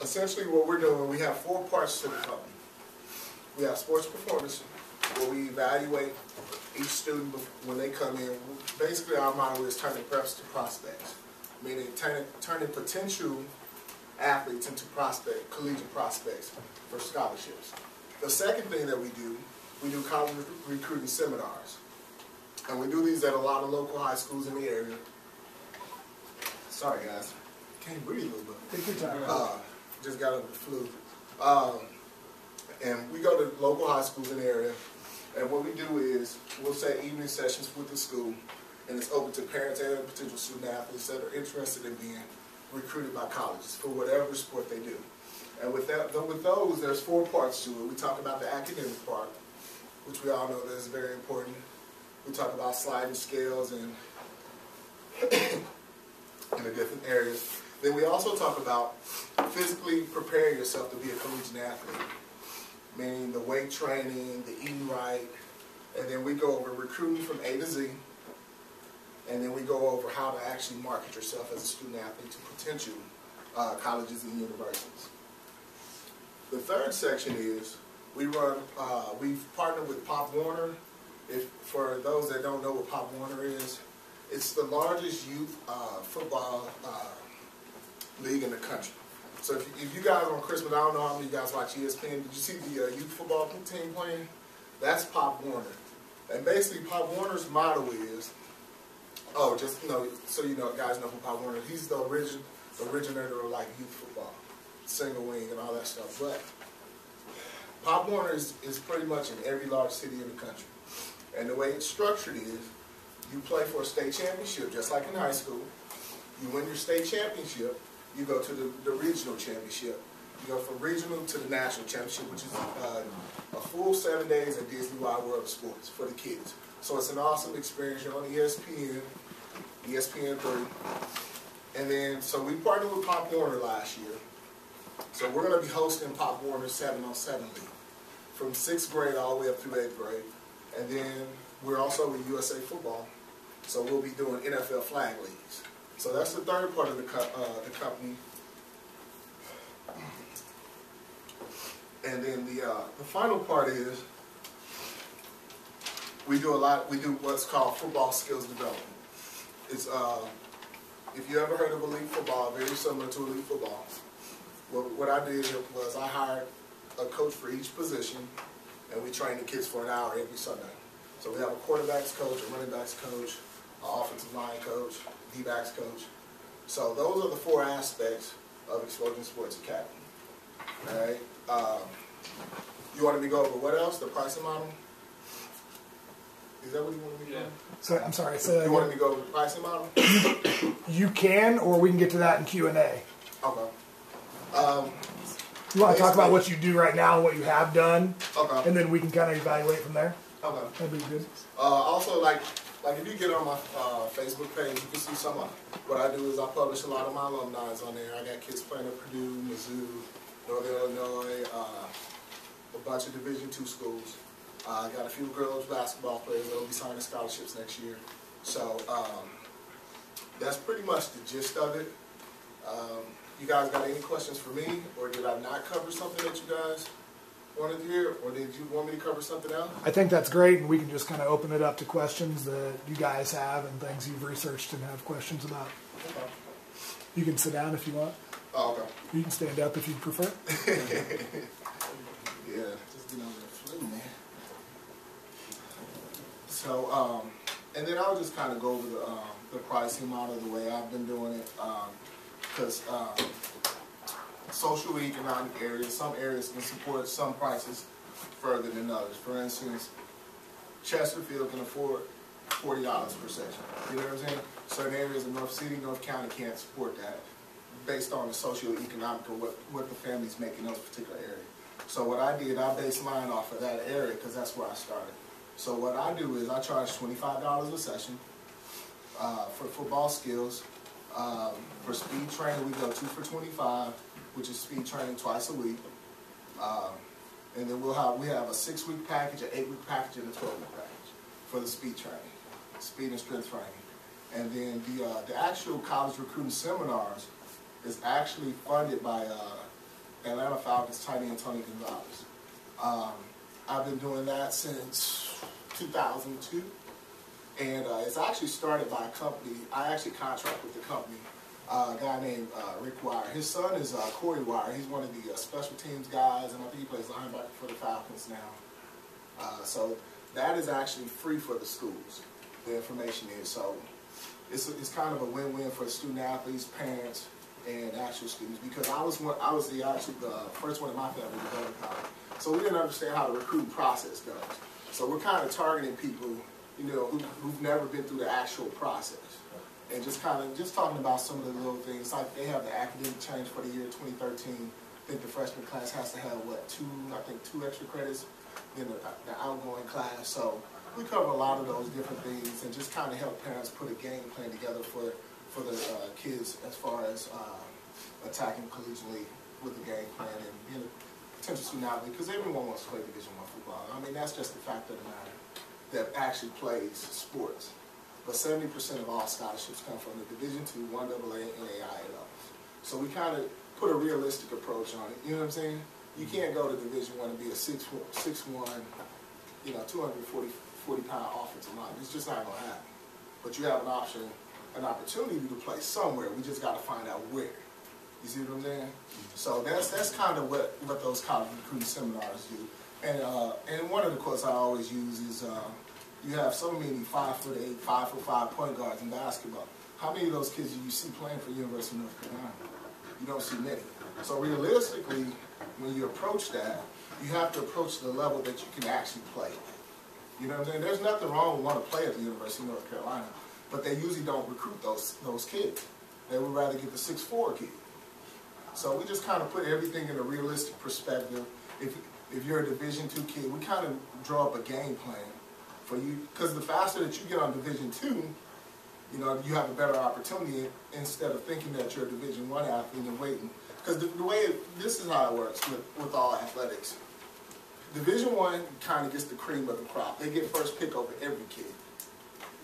essentially what we're doing, we have 4 parts to the company. We have sports performance, where we evaluate each student when they come in. Basically, our motto is turning preps to prospects, meaning turning potential athletes into collegiate prospects for scholarships. The second thing that we do college recruiting seminars. And we do these at a lot of local high schools in the area. Sorry guys, can't breathe a little bit. Take your time. Just got over the flu. And we go to local high schools in the area, and what we do is we'll set evening sessions with the school, and it's open to parents and potential student athletes that are interested in being recruited by colleges for whatever sport they do. And with those, there's 4 parts to it. We talk about the academic part, which we all know that is very important. We talk about sliding scales and in the different areas. Then we also talk about physically preparing yourself to be a collegiate athlete, meaning the weight training, the eating right, and then we go over recruiting from A to Z, and then we go over how to actually market yourself as a student athlete to potential colleges and universities. The third section is we've partnered with Pop Warner. For those that don't know what Pop Warner is, it's the largest youth football league in the country. So if you guys on Christmas, I don't know how many of you guys watch ESPN, did you see the youth football team playing? That's Pop Warner. And basically Pop Warner's motto is, just so you know, guys know who Pop Warner is. He's the originator of like youth football, single wing and all that stuff. But Pop Warner is pretty much in every large city in the country. And the way it's structured is, you play for a state championship, just like in high school. You win your state championship, you go to the regional championship. You go from regional to the national championship, which is a full 7 days at Disney Wide World of Sports for the kids. So it's an awesome experience. You're on ESPN 3. And then, so we partnered with Pop Warner last year. So we're going to be hosting Pop Warner 7-on-7 League from 6th grade all the way up through 8th grade. And then we're also with USA Football. So we'll be doing NFL flag leagues. So that's the third part of the company. And then the final part is we do what's called football skills development. It's if you ever heard of elite football, very similar to elite football. What I did was I hired a coach for each position, and we train the kids for an hour every Sunday. So we have a quarterbacks coach, a running backs coach, an offensive line coach, D-backs coach. So those are the 4 aspects of Explosion Sports Academy. All right. You wanted me to go over what else? The pricing model? Is that what you wanted me to go over? So, I'm sorry. You wanted me to go over the pricing model? You can, or we can get to that in Q&A. Okay. You want to talk about what you do right now and what you have done? Okay. And then we can kind of evaluate from there? Okay. That'd be good. Also, like if you get on my Facebook page, you can see some of what I do is I publish a lot of my alumni on there. I got kids playing at Purdue, Mizzou, Northern Illinois, a bunch of Division II schools. I got a few girls basketball players that will be signing scholarships next year. So that's pretty much the gist of it. You guys got any questions for me, or did I not cover something that you guys wanted to hear, or did you want me to cover something else? I think that's great, and we can just kind of open it up to questions that you guys have and things you've researched and have questions about. Okay. You can sit down if you want. Oh, okay. You can stand up if you prefer. Yeah, just get over the flu, man. So, and then I'll just kind of go over the pricing model, the way I've been doing it, because social economic areas, some areas can support some prices further than others. For instance, Chesterfield can afford $40 per session. You know what I'm saying? Certain areas in North City, North County can't support that based on the socio-economic or what the families make in those particular areas. So what I did, I based mine off of that area because that's where I started. So what I do is I charge $25 a session for football skills. For speed training, we go 2 for $25, which is speed training twice a week. And then we have a 6-week package, an 8-week package, and a 12-week package for the speed training, speed and strength training. And then the actual college recruiting seminars is actually funded by Atlanta Falcons tight end Tony Gonzalez. I've been doing that since 2002, and it's actually started by a company. I actually contract with the company, a guy named Rick Wire. His son is Corey Wire. He's one of the special teams guys, and I think he plays linebacker for the Falcons now. So that is actually free for the schools. The information is, so it's kind of a win-win for the student athletes, parents, and actual students, because I was the first one in my family to go to college. So we didn't understand how the recruiting process goes. So we're kind of targeting people, you know, who've never been through the actual process. And just talking about some of the little things, like they have the academic change for the year 2013. I think the freshman class has to have, what, two extra credits than the outgoing class. So we cover a lot of those different things and just kind of help parents put a game plan together for the kids as far as attacking collegiately with the game plan and being a potential student athlete, because everyone wants to play Division I football. I mean, that's just the fact of the matter that actually plays sports. But 70% of all scholarships come from the Division II, 1AA, and AI levels. So we kind of put a realistic approach on it. You know what I'm saying? You can't go to Division I and be a 6'1", you know, 240-pound offensive line. It's just not going to happen. But you have an opportunity to play somewhere. We just got to find out where. You see what I'm saying? So that's kind of what those college recruiting seminars do. And one of the quotes I always use is, you have so many 5'8", 5'5" point guards in basketball. How many of those kids do you see playing for University of North Carolina? You don't see many. So realistically, when you approach that, you have to approach the level that you can actually play. You know what I'm saying? There's nothing wrong with wanting to play at the University of North Carolina, but they usually don't recruit those kids. They would rather get the 6'4" kid. So we just kind of put everything in a realistic perspective. If you're a Division II kid, we kind of draw up a game plan for you, because the faster that you get on Division II, you know, you have a better opportunity instead of thinking that you're a Division I athlete and waiting. Because the way this is how it works with all athletics. Division I kind of gets the cream of the crop. They get first pick over every kid,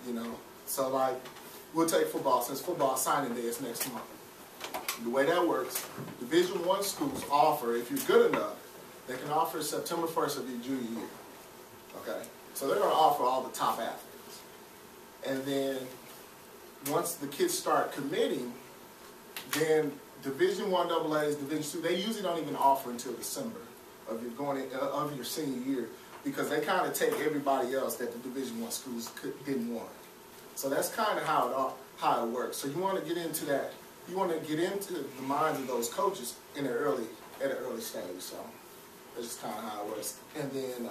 you know. So like, we'll take football, since football signing day is next month. The way that works, Division I schools offer, if you're good enough, they can offer September 1st of your junior year, okay? So they're going to offer all the top athletes. And then once the kids start committing, then Division I AA's, Division II, they usually don't even offer until December of your senior year, because they kind of take everybody else that the Division I schools didn't want. So that's kind of how it works. So you want to get into that. You want to get into the minds of those coaches at an early stage. So that's just kind of how it works. And then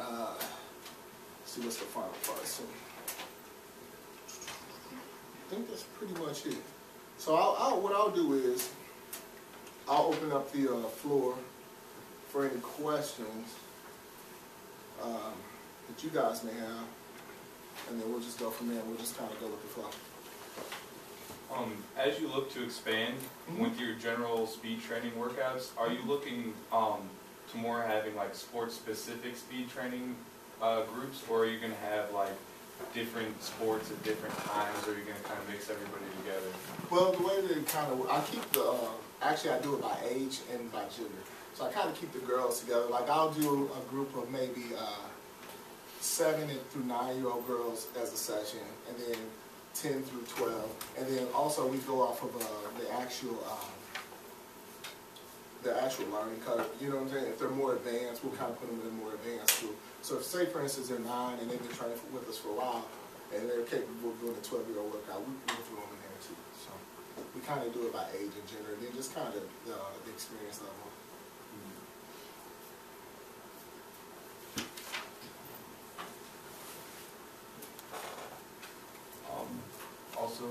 see what's the final part. So I think that's pretty much it. So what I'll do is I'll open up the floor for any questions that you guys may have, and then we'll just go from there. We'll just kind of go with the flow. As you look to expand with your general speed training workouts, are you looking to more having like sports-specific speed training groups, or are you going to have like different sports at different times, or are you going to kind of mix everybody together? Well, the way that I keep actually I do it by age and by gender. So I kind of keep the girls together. Like I'll do a group of maybe 7 through 9-year-old girls as a session, and then 10 through 12, and then also we go off of the actual learning curve. You know what I'm saying? If they're more advanced, we'll kind of put them in a more advanced group. So if, say for instance, they're 9 and they've been training with us for a while, and they're capable of doing a 12-year-old workout, we throw them in there too. So we kind of do it by age and gender, and then just kind of the experience level. Also,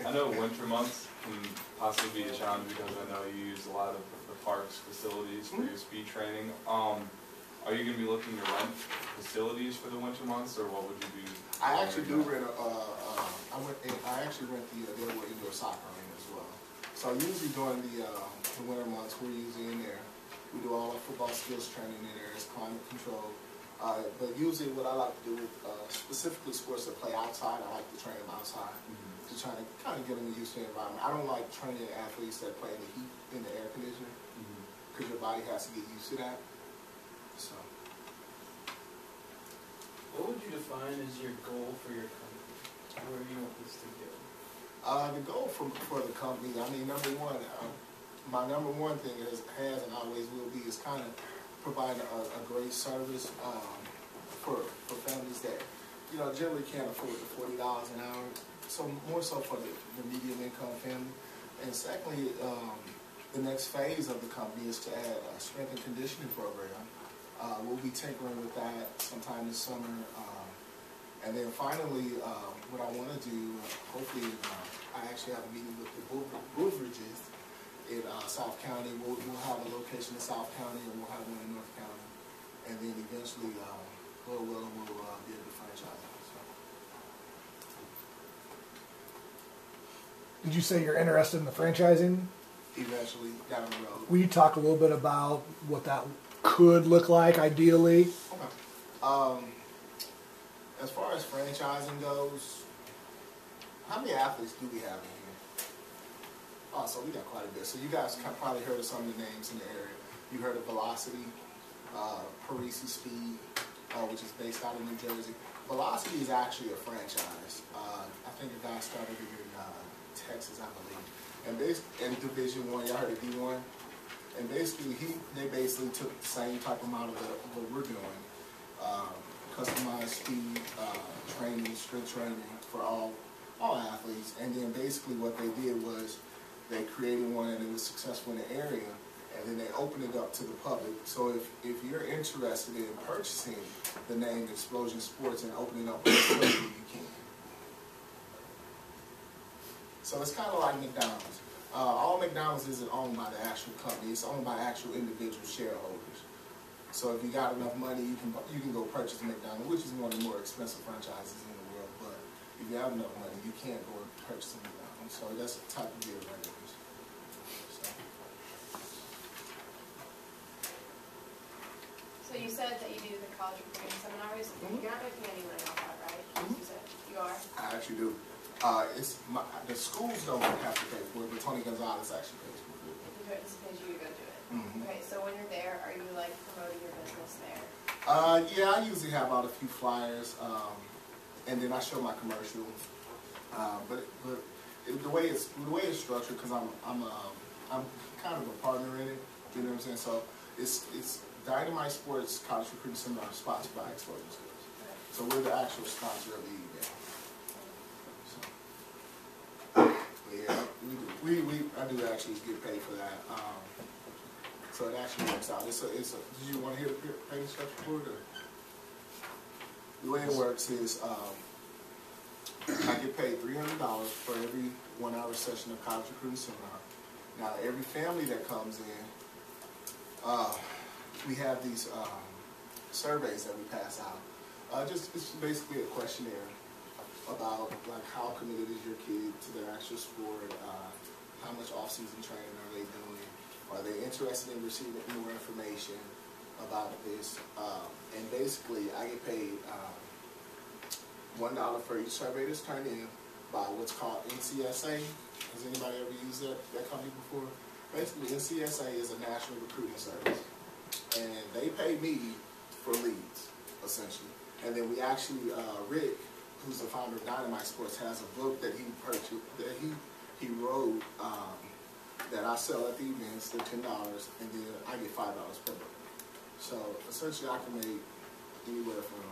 I know winter months can possibly be a challenge, because I know you use a lot of the park's facilities for your speed training. Are you going to be looking to rent facilities for the winter months, or what would you be? I actually do rent I actually rent the Delaware Indoor Soccer Arena as well. So usually during the winter months, we're usually in there. We do all our football skills training in there. It's climate controlled. But usually what I like to do with specifically sports that play outside, I like to train them outside to try to kind of get them used to the environment. I don't like training athletes that play in the heat. in the air conditioner, because your body has to get used to that. So. What would you define as your goal for your company? Where do you want this to go? The goal for the company, I mean, number one, my number one thing has and always will be is kind of provide a great service for families that, you know, generally can't afford the $40 an hour. So more so for the medium income family. And secondly, the next phase of the company is to add a strength and conditioning program. We'll be tinkering with that sometime this summer. And then finally, what I want to do, hopefully, I actually have a meeting with the Woodbridges in South County. We'll have a location in South County, and we'll have one in North County. And then eventually, Lord willing, we'll be able to franchise it. So. Did you say you're interested in the franchising? Eventually, down the road. Will you talk a little bit about what that could look like, ideally? Okay. As far as franchising goes, how many athletes do we have in here? Oh, so we got quite a bit. So you guys probably heard of some of the names in the area. You heard of Velocity, Parisi Speed, which is based out of New Jersey. Velocity is actually a franchise. I think the guy started it in Texas, I believe. And in Division I, y'all heard of D1? And basically, they basically took the same type of model that what we're doing. Customized speed training, strength training for all athletes. And then basically what they did was they created one and it was successful in the area, and then they opened it up to the public. So if you're interested in purchasing the name Explosion Sports and opening up a facility, you can. So it's kind of like McDonald's. All McDonald's isn't owned by the actual company. It's owned by actual individual shareholders. So if you got enough money, you can go purchase McDonald's, which is one of the more expensive franchises in the world. But if you have enough money, you can't go and purchase a McDonald's. So that's the type of deal that it is. So you said that you do the college recruiting seminars. You're not making any money off that, right? You said you are. I actually do. The schools don't have to pay for it, but Tony Gonzalez actually pays for it. This pays you to go do it. Okay, so when you're there, are you like promoting your business there? Yeah, I usually have out a few flyers, and then I show my commercial. But the way it's structured, because I'm kind of a partner in it. You know what I'm saying? So it's Dynamite Sports College Recruiting Seminar sponsored by Explosion Sports. Okay. So we're the actual sponsor of the event. Yeah, I do actually get paid for that. So it actually works out. Did you want to hear the payment structure for it? The way it works is I get paid $300 for every 1 hour session of college recruiting seminar. Now every family that comes in, we have these surveys that we pass out. It's basically a questionnaire about like how committed is your kid to their actual sport, how much off-season training are they doing, are they interested in receiving more information about this, and basically I get paid $1 for each survey that's turned in by what's called NCSA. Has anybody ever used that company before? Basically NCSA is a national recruiting service, and they pay me for leads, essentially. And then we actually, Rick, who's the founder of Dynamite Sports, has a book that he purchased, that he wrote, that I sell at the events. They're $10, and then I get $5 per book. So essentially, I can make anywhere from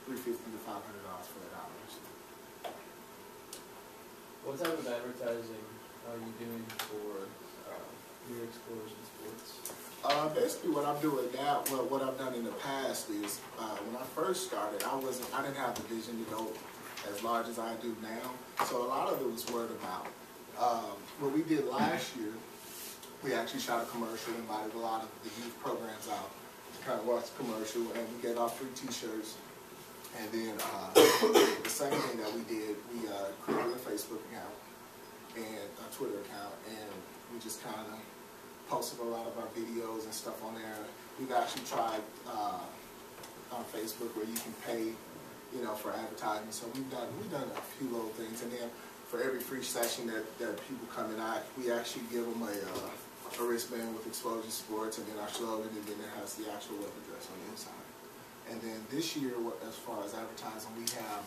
$350 to $500 for that hour. What type of advertising are you doing for your Explosion Sports? Basically, what I'm doing now, what I've done in the past is, when I first started, I didn't have the vision to go as large as I do now. So a lot of it was word of mouth. What we did last year, we actually shot a commercial, invited a lot of the youth programs out to kind of watch the commercial, and we gave out free T-shirts. And then the second thing that we did, we created a Facebook account and a Twitter account, and we just kind of posted a lot of our videos and stuff on there. We've actually tried on Facebook where you can pay, for advertising. So we've done a few little things, and then for every free session that people come in, we actually give them a wristband with Explosion Sports, and then our slogan, and then it has the actual web address on the inside. And then this year, as far as advertising, we have,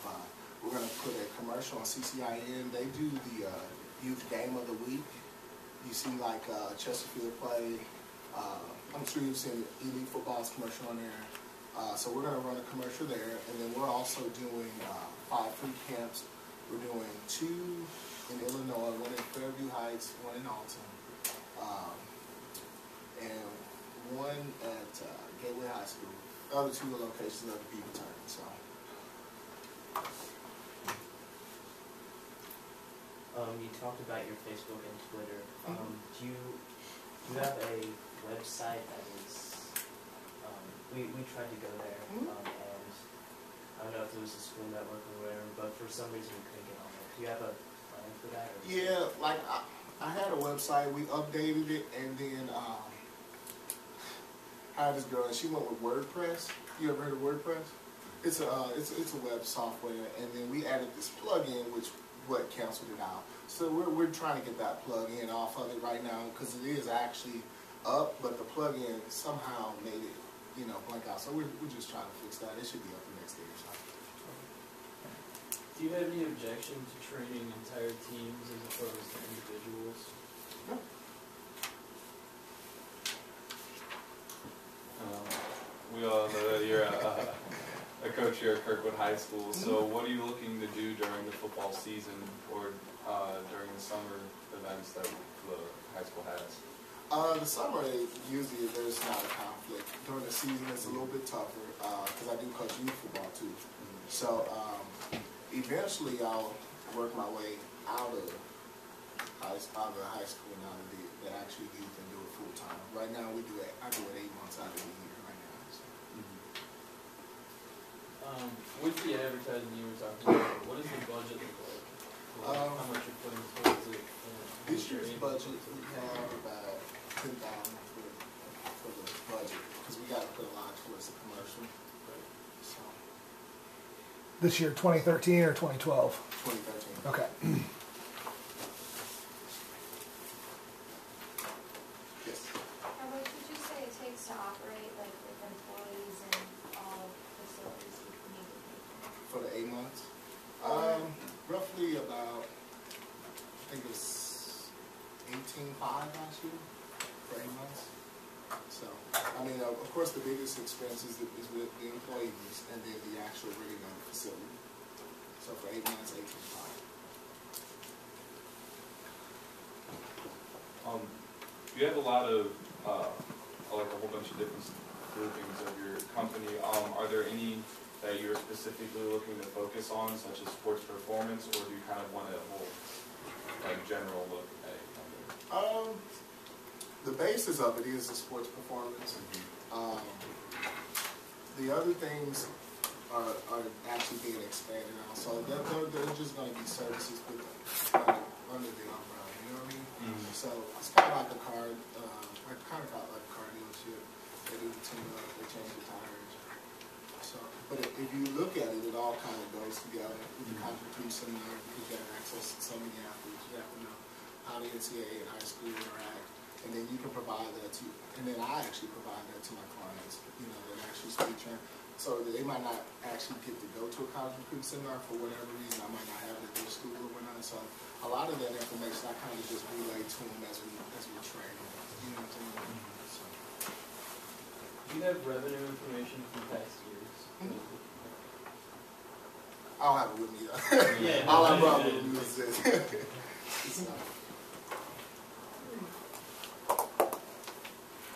we're going to put a commercial on CCIN. They do the youth game of the week. You see like Chesterfield play. I'm sure you've seen Elite Football's commercial on there. So we're going to run a commercial there. And then we're also doing 5 free camps. We're doing 2 in Illinois, 1 in Fairview Heights, 1 in Alton, and 1 at Gateway High School. The other 2 are locations of the be returned. So. You talked about your Facebook and Twitter. Do you have a website that is? We tried to go there, and I don't know if it was a school network or whatever, but for some reason we couldn't get on there. Do you have a plan for that? Or Yeah, like I had a website. We updated it, and then I had this girl, and she went with WordPress. You ever heard of WordPress? It's a web software, and then we added this plugin, which canceled it out. So we're trying to get that plug-in off of it right now because it is actually up, but the plug-in somehow made it, blank out. So we're just trying to fix that. It should be up the next day or something. Do you have any objection to training entire teams as opposed to individuals? No. We all know that you're a coach here at Kirkwood High School. So what are you looking to do during the football season or during the summer events that the high school has? The summer, usually there's not a conflict. During the season, it's a little bit tougher because I do coach youth football too. So eventually, I'll work my way out of high school and out of the actual youth and do it full time. Right now, I do it 8 months out of the year right now. So. With the advertising you were talking about, what does the budget look like? How much you're putting towards it? This year's budget, we have about $10,000 for the budget because we got to put a lot towards the commercial. So This year, 2013 or 2012? 2013. Okay. Yes. How much would you say it takes to operate, like with employees and all facilities you need to pay for? For the 8 months? Roughly about, I think it was $18,500 last year for 8 months. So, I mean, of course, the biggest expense is with the employees and then the actual rigging of the facility. So for 8 months, $18,500. You have a lot of, like a whole bunch of different groupings of your company. Are there any that you're specifically looking to focus on, such as sports performance, or do you kind of want a whole, like, general look at your company? The basis of it is the sports performance. The other things are actually being expanded on. So they're just going to be services with under the umbrella. You know what I mean? So it's kind of like a car, like a car dealership. They do the tune-up, they change the tires. So, but if you look at it, it all kind of goes together with the concrete seminar because you have access to so many athletes. You have to know how the NCAA and high school interact, and then you can provide that to, and then I actually provide that to my clients, that actually speak train. So they might not actually get to go to a college recruiting seminar for whatever reason. I might not have it at their school or whatnot. So a lot of that information I kind of just relay to them as we train them. You know what I'm saying? So. Do you have revenue information from past years? I don't have it with me though. Yeah, All I brought with me was this.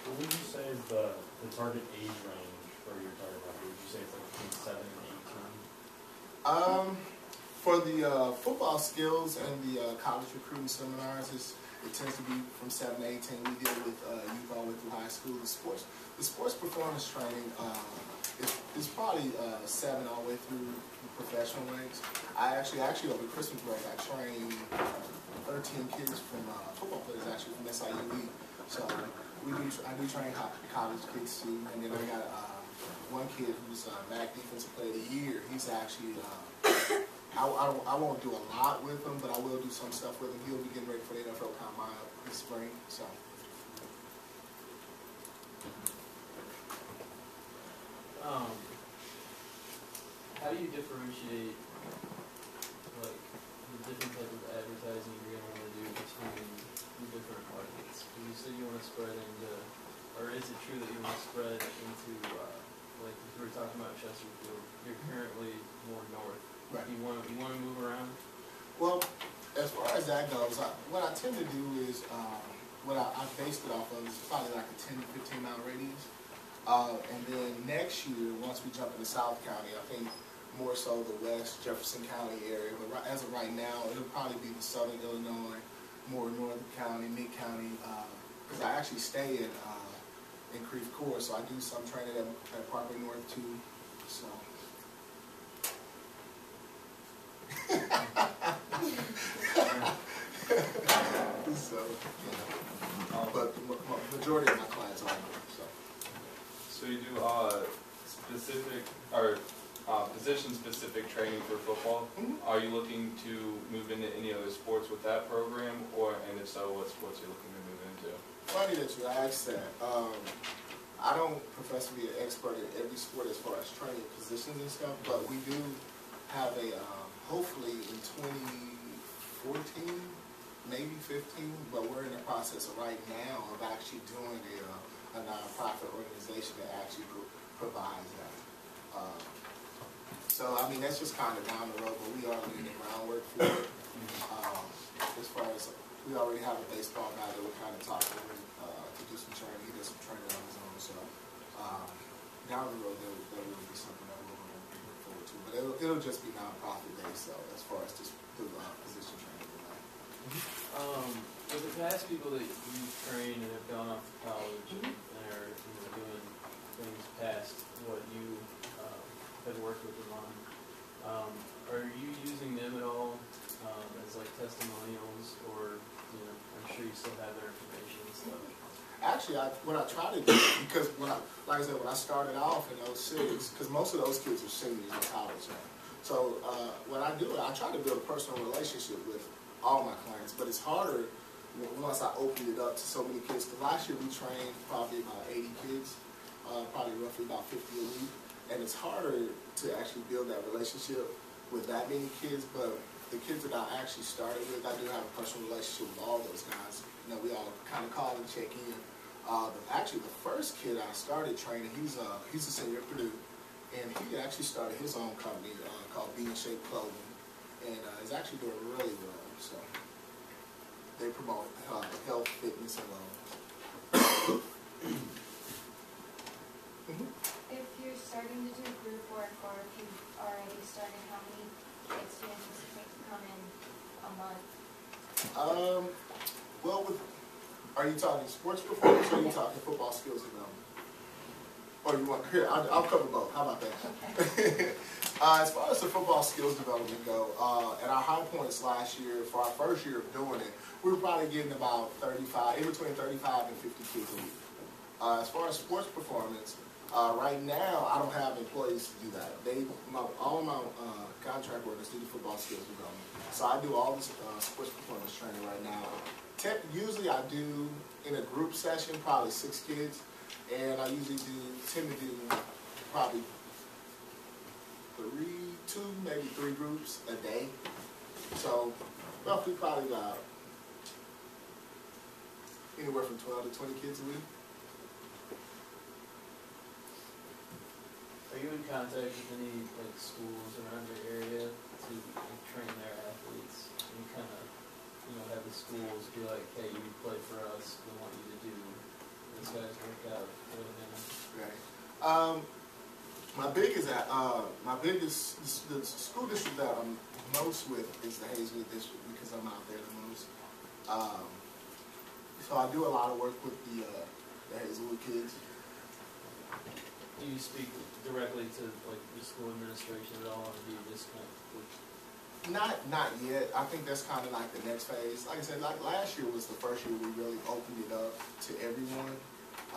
What would you say is the target age range for your target market? Would you say it's like between 7 and 18? For the football skills and the college recruiting seminars, it tends to be from 7 to 18. We deal with youth all the way through high school. The sports performance training is probably 7 all the way through professional ranks. I actually over Christmas break, I trained 13 kids from football players actually from SIUE. So I do train college kids too, and then I got one kid who's MAC Defensive Player of the Year. He's actually I won't do a lot with him, but I will do some stuff with him. He'll be getting ready for the NFL Combine this spring. So you differentiate, like, the different type of advertising you're gonna wanna do between the different markets? Because you said you wanna spread into, or is it true that you wanna spread into, like, if we were talking about Chesterfield, you're currently more north. Right. You wanna move around? Well, as far as that goes, what I tend to do is, what I based it off of is probably like a 10 to 15 mile radius. And then next year, once we jump into South County, I think more so the West Jefferson County area. But as of right now, it'll probably be the Southern Illinois, more Northern County, Mid County, because I actually stay in Creve Coeur, so I do some training at Parkway North too. So. So, but the majority of my clients are North. So you do specific or position-specific training for football. Mm-hmm. Are you looking to move into any other sports with that program, and if so, what's you looking to move into? Funny that you asked that. I don't profess to be an expert in every sport as far as training positions and stuff, but we do have a hopefully in 2014, maybe 15, but we're in the process of right now of actually doing a nonprofit organization that actually provides that. So, I mean, that's just kind of down the road, but we are laying the groundwork for it. As far as, we already have a baseball guy that we're kind of talking with to do some training. He does some training on his own, so down the road, there will be something that we're going to look forward to. But it'll just be nonprofit based, so as far as just the position training and that. With the past people that you've trained and have gone off to college and are doing things past what you had worked with them on, are you using them at all as like testimonials, or I'm sure you still have their information and stuff? Actually, what I try to do, because like I said, when I started off in 06, because most of those kids are seniors in college now. So what I do, I try to build a personal relationship with all my clients, but it's harder once I opened it up to so many kids. Because last year we trained probably about 80 kids, probably roughly about 50 a week, and it's harder to actually build that relationship with that many kids. But the kids that I actually started with, I do have a personal relationship with all those guys. We all kind of call and check in. Actually, the first kid I started training, he's a senior at Purdue, and he actually started his own company called Being Shape Clothing, and is actually doing really well. So they promote health, fitness, and wellness. If you're starting to do group work, or if you've already started, how many kids do you anticipate to come in a month? Well, are you talking sports performance, or are you talking football skills development? Or you want, here, I'll cover both. How about that? Okay. As far as the football skills development go, at our high points last year, for our first year of doing it, we were probably getting about 35, in between 35 and 50 kids a week. As far as sports performance, right now I don't have employees to do that. All my contract workers do the football skills development. So I do all this sports performance training right now. Usually I do, in a group session, probably 6 kids, and I usually tend to do probably 2, maybe 3 groups a day. So roughly probably about anywhere from 12 to 20 kids a week. Are you in contact with any like schools around your area to train their athletes? And kind of, have the schools be like, hey, you play for us, we want you to do this guy's workout, Right. The school district that I'm most with is the Hazelwood district, because I'm out there the most. So I do a lot of work with the Hazelwood kids. Do you speak directly to like the school administration at all, or do you just kind of? Not yet. I think that's kind of like the next phase. Like I said, like last year was the first year we really opened it up to everyone.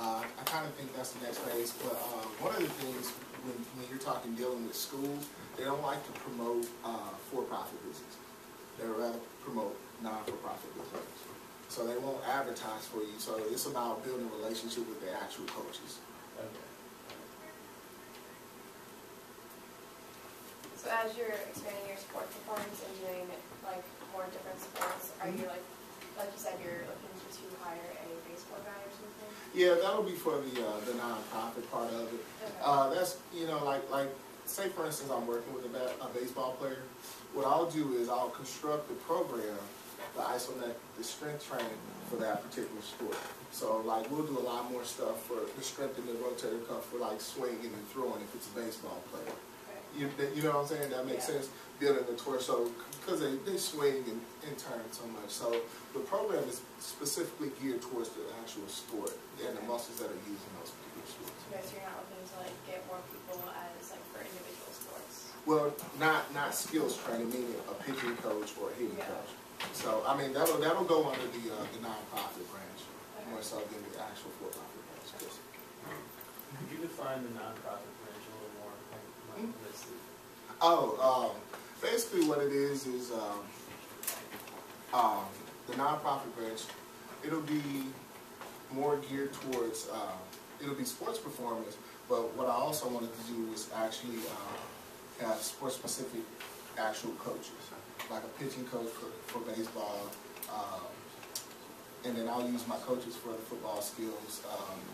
I kind of think that's the next phase. But one of the things when you're dealing with schools, they don't like to promote for-profit business. They rather promote non-for-profit business. So they won't advertise for you. So it's about building a relationship with the actual coaches. Okay. So as you're expanding your sport performance and doing like more different sports, are you like you said, you're looking to hire a baseball guy or something? Yeah, that'll be for the nonprofit part of it. Okay. That's, you know, like say for instance I'm working with a baseball player. What I'll do is I'll construct the program, the isometric, the strength training for that particular sport. So like we'll do a lot more stuff for the strength in the rotator cuff for like swinging and throwing if it's a baseball player. Okay. You know what I'm saying? That makes Yeah. sense. Building the torso because they swing and turn so much. So the program is specifically geared towards the actual sport and the muscles that are used in those particular sports. Okay, so you're not looking to like get more people as like for individual sports. Well, not skills training, meaning a pitching coach or a hitting Yeah. coach. So I mean that'll go under the nonprofit branch more so than the actual for-profit branch. Could you define the nonprofit branch a little more? Like, what's the- Basically what it is the nonprofit branch, it'll be more geared towards, it'll be sports performance, but what I also wanted to do was actually have sports-specific actual coaches, like a pitching coach for baseball, and then I'll use my coaches for the football skills,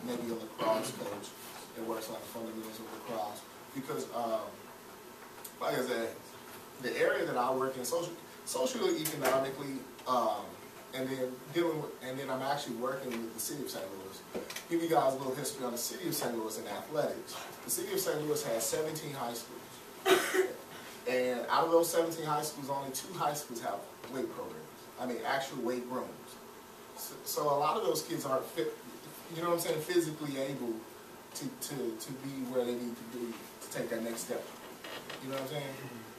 maybe a lacrosse coach that works on the fundamentals of lacrosse, because like I said, the area that I work in, socially, economically, and then I'm actually working with the city of St. Louis. Give you guys a little history on the city of St. Louis and athletics. The city of St. Louis has 17 high schools, and out of those 17 high schools, only 2 high schools have weight programs. I mean, actual weight rooms. So a lot of those kids aren't fit, you know what I'm saying, physically able to be where they need to be to take that next step. You know what I'm saying?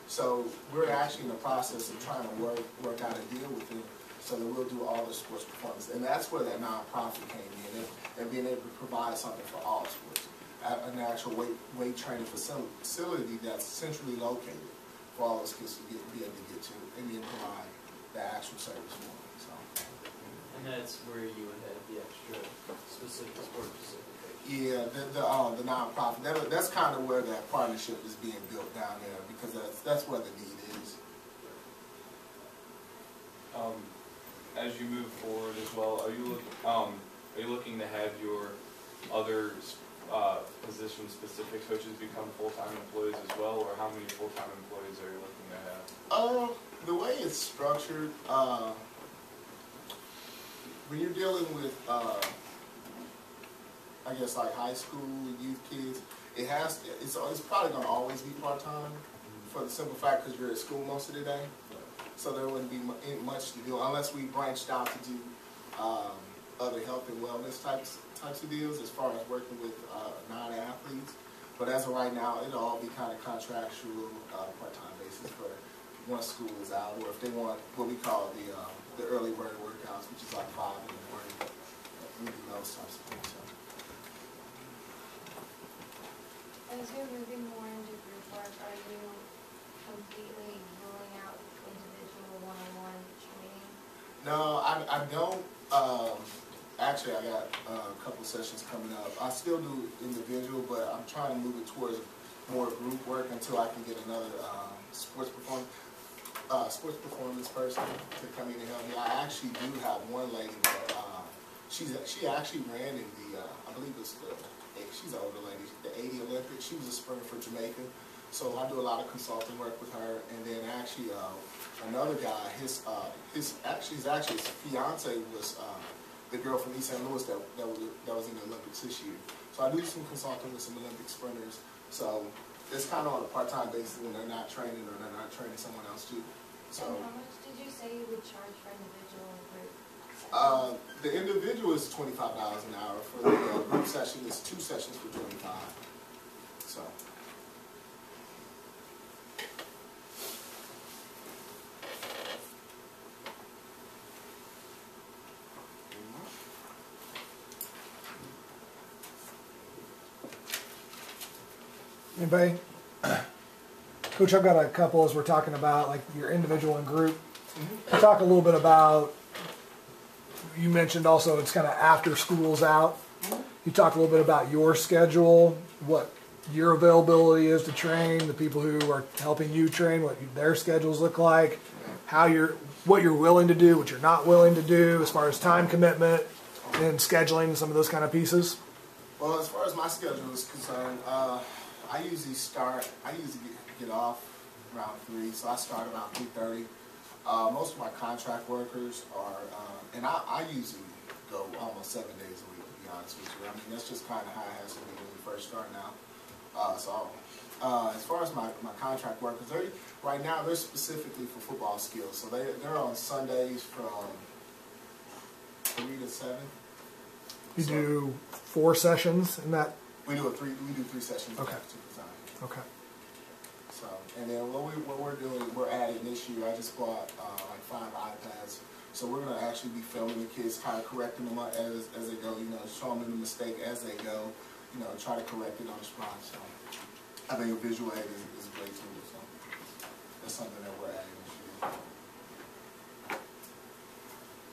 So we're actually in the process of trying to work out a deal with them so that we'll do all the sports performance. And that's where that nonprofit came in and being able to provide something for all sports. An actual weight training facility that's centrally located for all those kids to be able to get to and then provide the actual service for them. So. And that's where you would have the extra specific sport specific. Yeah, the nonprofit. That's kind of where that partnership is being built down there because that's where the need is. As you move forward as well, are you looking to have your other position-specific coaches become full-time employees as well, or how many full-time employees are you looking to have? The way it's structured, when you're dealing with, I guess like high school youth kids, it's probably going to always be part-time for the simple fact because you're at school most of the day. So there wouldn't be much to do unless we branched out to do other health and wellness types of deals as far as working with non-athletes. But as of right now, it'll all be kind of contractual part-time basis for once school is out, or if they want what we call the early bird workouts, which is like 5 in the morning. We do those types of things. So. As you're moving more into group work, are you completely ruling out individual one-on-one training? No, I don't. Actually, I got a couple sessions coming up. I still do individual, but I'm trying to move it towards more group work until I can get another sports performance person to come in and help me. I actually do have one lady that she actually ran in the I believe it's she's an older lady, the 80 Olympics. She was a sprinter for Jamaica. So I do a lot of consulting work with her, and then actually another guy, his fiance was the girl from East St. Louis that was in the Olympics this year. So I do some consulting with some Olympic sprinters. So it's kind of on a part-time basis when they're not training or they're not training someone else too. So. And how much did you say you would charge for individual and group? The individual is $25 an hour. For the group session, it's 2 sessions for $25. So. Anybody? Coach, I've got a couple as we're talking about like your individual and group. Talk a little bit about, you mentioned also it's kind of after school's out. You talk a little bit about your schedule, what your availability is to train, the people who are helping you train, what their schedules look like, what you're willing to do, what you're not willing to do, as far as time commitment and scheduling, some of those kind of pieces? Well, as far as my schedule is concerned, I usually get off around 3, so I start about 3:30. Most of my contract workers are, and I usually go almost 7 days a week, to be honest with you. I mean, that's just kind of how it has to be when you first start now. As far as my contract workers, right now they're specifically for football skills, so they're on Sundays from 3 to 7. You do 4 sessions in that? We do 3 sessions. Okay. At a time. Okay. So, and then what we're doing, we're adding this year. I just bought like 5 iPads, so we're gonna actually be filming the kids, kind of correcting them as they go. You know, showing them the mistake as they go. You know, try to correct it on the spot. So, I think a visual aid is a great tool. So, that's something that we're adding this year.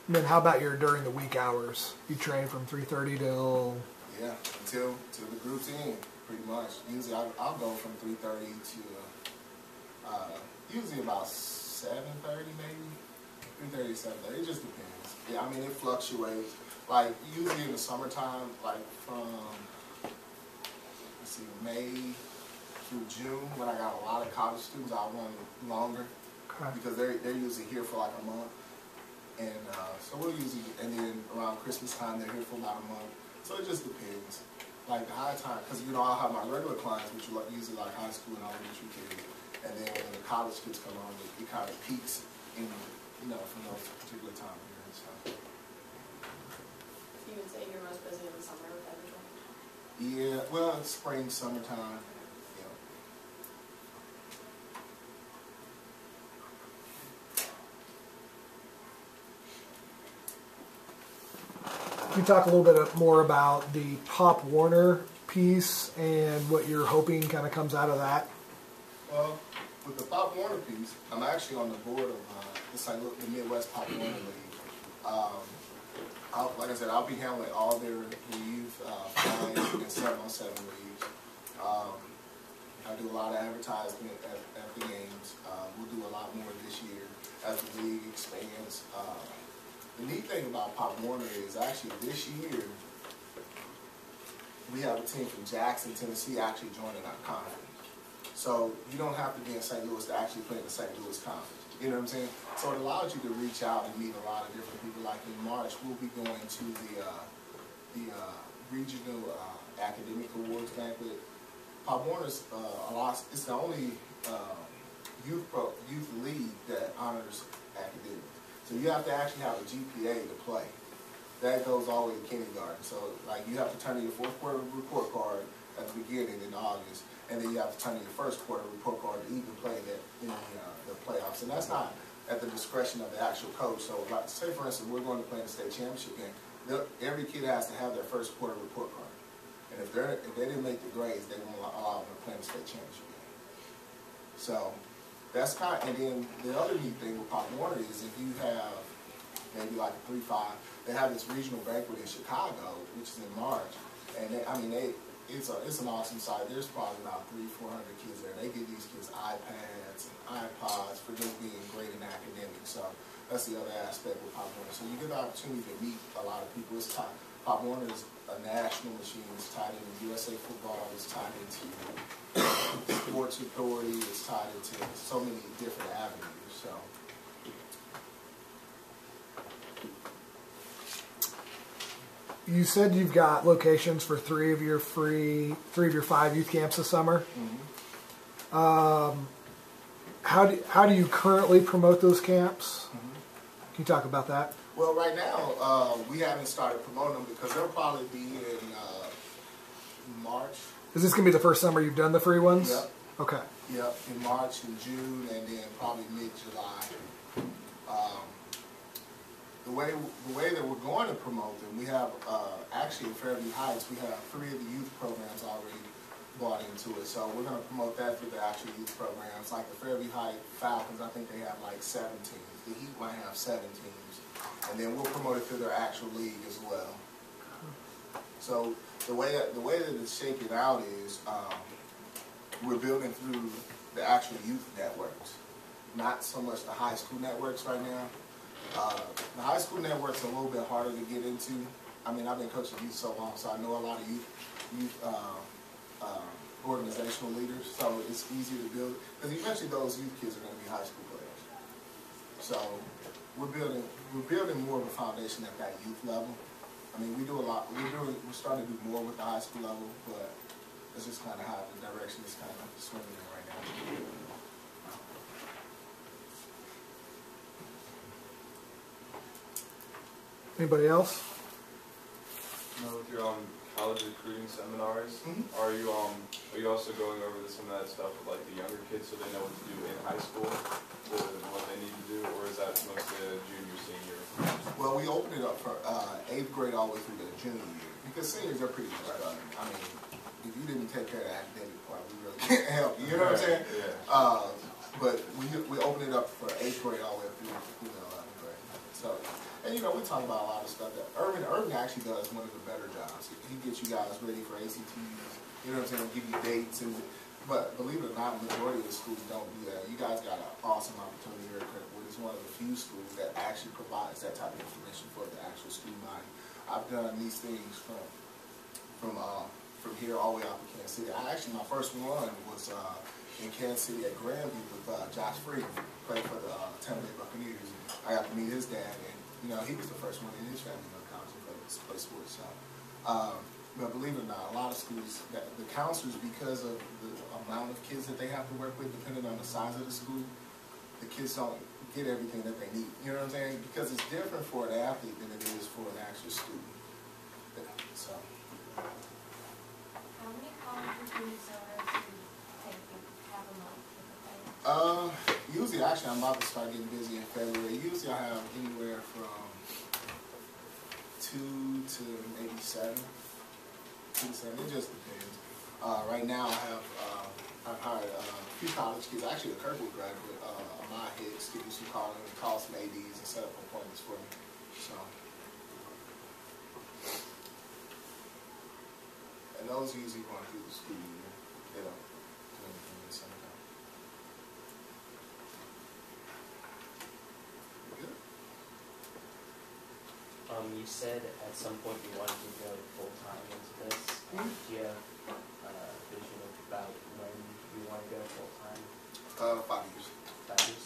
And then how about your during the week hours? You train from 3:30 till? Yeah, until the group's in, pretty much. Usually I'll go from 3:30 to usually about 7:30 maybe. 3:30 to 7:30. It just depends. Yeah, I mean it fluctuates. Like usually in the summertime, like from May through June, when I got a lot of college students, I'll run longer because they're usually here for like a month. And so we'll usually, and then around Christmas time, they're here for about a month. So it just depends. Like the high time, because you know I'll have my regular clients, which are usually like high school and elementary kids, and then when the college kids come on, it kind of peaks in, you know, from those particular time periods. So. You would say you're most busy in the summer with everything? Yeah, well, it's spring, summertime. Can you talk a little bit more about the Pop Warner piece and what you're hoping kind of comes out of that? Well, with the Pop Warner piece, I'm actually on the board of the Midwest Pop Warner League. Like I said, I'll be handling all their youth 5 and 7-on-7 leagues. I do a lot of advertisement at the games. We'll do a lot more this year as the league expands. The neat thing about Pop Warner is actually this year we have a team from Jackson, Tennessee actually joining our conference. So you don't have to be in St. Louis to actually play in the St. Louis conference. You know what I'm saying? So it allows you to reach out and meet a lot of different people. Like in March, we'll be going to the regional academic awards banquet. Pop Warner's it's the only youth league that honors academics. So you have to actually have a GPA to play. That goes all the way to kindergarten. So like you have to turn in your 4th quarter report card at the beginning in August, and then you have to turn in your 1st quarter report card to even play in the playoffs. And that's not at the discretion of the actual coach. So like, say for instance, we're going to play in the state championship game. Every kid has to have their 1st quarter report card. And if they didn't make the grades, they won't allow them to play in the state championship game. So that's and then the other neat thing with Pop Warner is if you have maybe like a 3-5, they have this regional banquet in Chicago, which is in March, and it's an awesome site. There's probably about 300-400 kids there. They give these kids iPads and iPods for just being great in academics. So that's the other aspect with Pop Warner. So you get the opportunity to meet a lot of people. Pop Warner is a national machine. It's tied into USA Football. It's tied into Sports Authority. It's tied into so many different avenues. So. You said you've got locations for 3 of your 5 youth camps this summer. Mm-hmm. How do you currently promote those camps? Mm-hmm. Can you talk about that? Well, right now we haven't started promoting them because they'll probably be in March. Is this gonna be the first summer you've done the free ones? Yep. Okay. Yep, in March and June, and then probably mid-July. The way that we're going to promote them, we have actually in Fairview Heights, we have 3 of the youth programs already bought into it. So we're going to promote that through the actual youth programs. Like the Fairview Heights Falcons, I think they have like 7 teams. The Heat might have 7 teams. And then we'll promote it through their actual league as well. So the way that it's shaking out is we're building through the actual youth networks, not so much the high school networks right now. The high school network's a little bit harder to get into. I mean, I've been coaching youth so long, so I know a lot of youth organizational leaders, so it's easier to build, because eventually those youth kids are going to be high school players. So we're building more of a foundation at that youth level. I mean, we do a lot. We're starting to do more with the high school level, but it's just kind of how the direction is kind of swimming in right now. Anybody else? With your college recruiting seminars, Mhm. are you also going over some of that stuff with like the younger kids so they know what to do in high school, what they need to do, or is that mostly a junior, senior? Well, we opened it up for 8th grade all the way through the junior year, because seniors are pretty much done. I mean, if you didn't take care of the academic part, we really can't help you. You know what I'm saying? Yeah. But we opened it up for 8th grade all the way through 11th grade. So, and you know, we talk about a lot of stuff that Irvin actually does one of the better jobs. He gets you guys ready for ACTs. You know what I'm saying? Give you dates but believe it or not, the majority of the schools don't do that. You guys got an awesome opportunity here at Kirkwood. It's one of the few schools that actually provides that type of information for the actual student body. I've done these things from here all the way out to Kansas City. My first one was in Kansas City at Grandview with Josh Freeman, played for the Tampa Bay Buccaneers. I got to meet his dad, and you know, he was the first one in his family to college and play sports. So, but believe it or not, a lot of schools, the counselors, because of the amount of kids that they have to work with, depending on the size of the school, the kids don't get everything that they need. You know what I'm saying? Because it's different for an athlete than it is for an actual student. So. How many college recruiting seminars do you have a month? Usually, actually, I'm about to start getting busy in February. Usually, I have anywhere from 2 to maybe 7. 2 to 7. It just depends. Right now, I've hired a few college kids, actually a Kirkwood graduate, my head students who call some ADs and set up appointments for me. So, and those usually run through the school year. They don't do anything in the summertime. Good. You said at some point you wanted to go full-time into this. Do you have a vision about when you want to go full-time? 5 years. 5 years?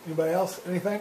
Anybody else? Anything?